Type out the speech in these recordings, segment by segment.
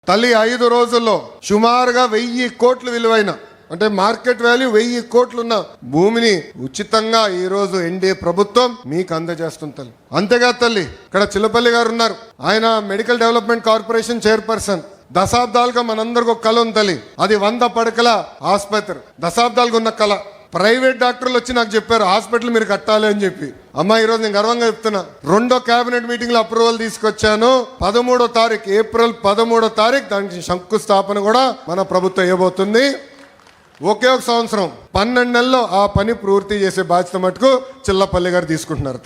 తల్లి 5 రోజుల్లో సుమారుగా 1000 కోట్ల విలువైన అంటే మార్కెట్ వాల్యూ 1000 కోట్లున్న భూమిని ఉచితంగా ఈ రోజు ఎన్డీఏ ప్రభుత్వం మీకు అందజేస్తుంది తల్లి. అంతేగా తల్లి, ఇక్కడ చిల్లపల్లి గారు ఉన్నారు, ఆయన మెడికల్ డెవలప్మెంట్ కార్పొరేషన్ చైర్పర్సన్. దశాబ్దాలుగా మనందరికి ఒక కళ ఉంది తల్లి, అది 100 పడకల ఆసుపత్రి. దశాబ్దాలుగా ఉన్న కళ. ప్రైవేట్ డాక్టర్లు వచ్చి నాకు చెప్పారు హాస్పిటల్ మీరు కట్టాలి అని చెప్పి. అమ్మా ఈరోజు నేను గర్వంగా చెప్తున్నా, 2వ కేబినెట్ మీటింగ్ లో అప్రూవల్ తీసుకొచ్చాను. 13వ తారీఖు ఏప్రిల్ 13వ తారీఖు దానికి శంకుస్థాపన కూడా మన ప్రభుత్వం ఇవ్వబోతుంది. ఒకే ఒక సంవత్సరం 12 నెలల్లో ఆ పని పూర్తి చేసే బాధ్యత మటుకు చిల్లపల్లి గారు తీసుకుంటున్నారు.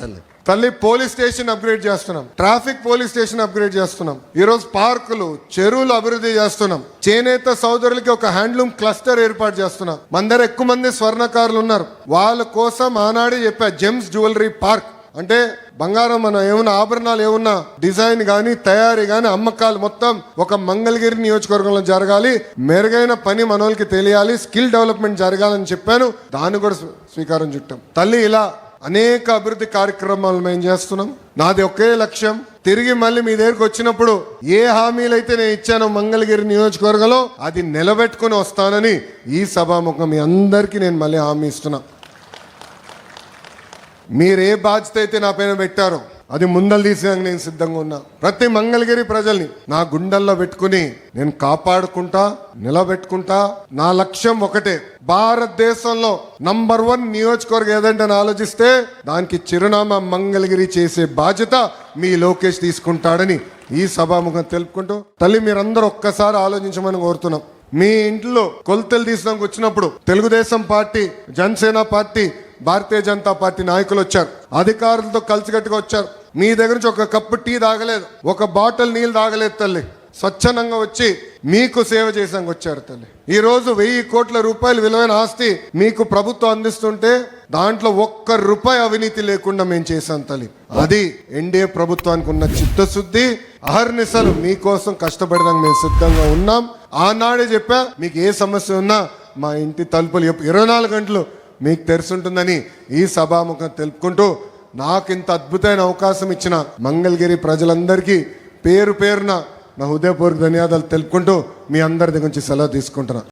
తల్లి పోలీస్ స్టేషన్ అప్గ్రేడ్ చేస్తున్నాం, ట్రాఫిక్ పోలీస్ స్టేషన్ అప్గ్రేడ్ చేస్తున్నాం, ఈరోజు పార్కులు చెరువులు అభివృద్ధి చేస్తున్నాం, చేనేత సోదరులకి ఒక హ్యాండ్లూమ్ క్లస్టర్ ఏర్పాటు చేస్తున్నాం. మన దగ్గర ఎక్కువ మంది స్వర్ణకారులు ఉన్నారు, వాళ్ళ కోసం ఆనాడే చెప్పా జెమ్స్ జ్యువెలరీ పార్క్. అంటే బంగారం మన ఏమన్నా ఆభరణాలు ఏమన్నా డిజైన్ కానీ తయారీ కానీ అమ్మకాలు మొత్తం ఒక మంగళగిరి నియోజకవర్గంలో జరగాలి, మెరుగైన పని మనోళ్ళకి తెలియాలి, స్కిల్ డెవలప్మెంట్ జరగాలని చెప్పాను. దాన్ని కూడా స్వీకారం చుట్టాం. తల్లి ఇలా అనేక అభివృద్ధి కార్యక్రమాలు మేము చేస్తున్నాం. నాది ఒకే లక్ష్యం, తిరిగి మళ్ళీ మీ దగ్గరికి వచ్చినప్పుడు ఏ హామీలైతే నేను ఇచ్చానో మంగళగిరి నియోజకవర్గంలో అది నిలబెట్టుకుని వస్తానని ఈ సభాముఖం మీ అందరికీ నేను మళ్ళీ హామీ ఇస్తున్నా. మీరు ఏ బాధ్యత అయితే నా పైన పెట్టారో అది ముందలు తీసేందుకు నేను సిద్ధంగా ఉన్నా. ప్రతి మంగళగిరి ప్రజల్ని నా గుండెల్లో పెట్టుకుని నేను కాపాడుకుంటా, నిలబెట్టుకుంటా. నా లక్ష్యం ఒకటే, భారతదేశంలో నంబర్ 1 నియోజకవర్గం ఏదంటే ఆలోచిస్తే దానికి చిరునామా మంగళగిరి చేసే బాధ్యత మీ లోకేష్ తీసుకుంటాడని ఈ సభాముఖం తెలుపుకుంటూ, తల్లి మీరందరూ ఒక్కసారి ఆలోచించమని కోరుతున్నాం. మీ ఇంట్లో కొలతలు తీసినాక వచ్చినప్పుడు Telugu Desam party, Janasena party, Bharatiya Janata party నాయకులు వచ్చారు, అధికారులతో కలిసికట్టుగా వచ్చారు. మీ దగ్గర నుంచి ఒక కప్పు టీ తాగలేదు, ఒక బాటిల్ నీళ్ళు తాగలేదు తల్లి. స్వచ్ఛందంగా వచ్చి మీకు సేవ చేసాక వచ్చారు తల్లి. ఈ రోజు 1000 కోట్ల రూపాయలు విలువైన ఆస్తి మీకు ప్రభుత్వం అందిస్తుంటే దాంట్లో 1 రూపాయి అవినీతి లేకుండా మేము చేశాం తల్లి. అది ఎన్డీఏ ప్రభుత్వానికి ఉన్న చిత్తశుద్ధి. అహర్నిశలు మీకోసం కష్టపడడానికి మేము సిద్ధంగా ఉన్నాం. ఆనాడే చెప్పా, మీకు ఏ సమస్య ఉన్నా మా ఇంటి తలుపులు 24 గంటలు మీకు తెరుచుంటుందని ఈ సభాముఖం తెలుపుకుంటూ, నాకు ఇంత అద్భుతమైన అవకాశం ఇచ్చిన మంగళగిరి ప్రజలందరికీ పేరు పేరున నా హృదయపూర్వక ధన్యవాదాలు తెలుపుకుంటూ మీ అందరి దగ్గర నుంచి సెలవు తీసుకుంటున్నా.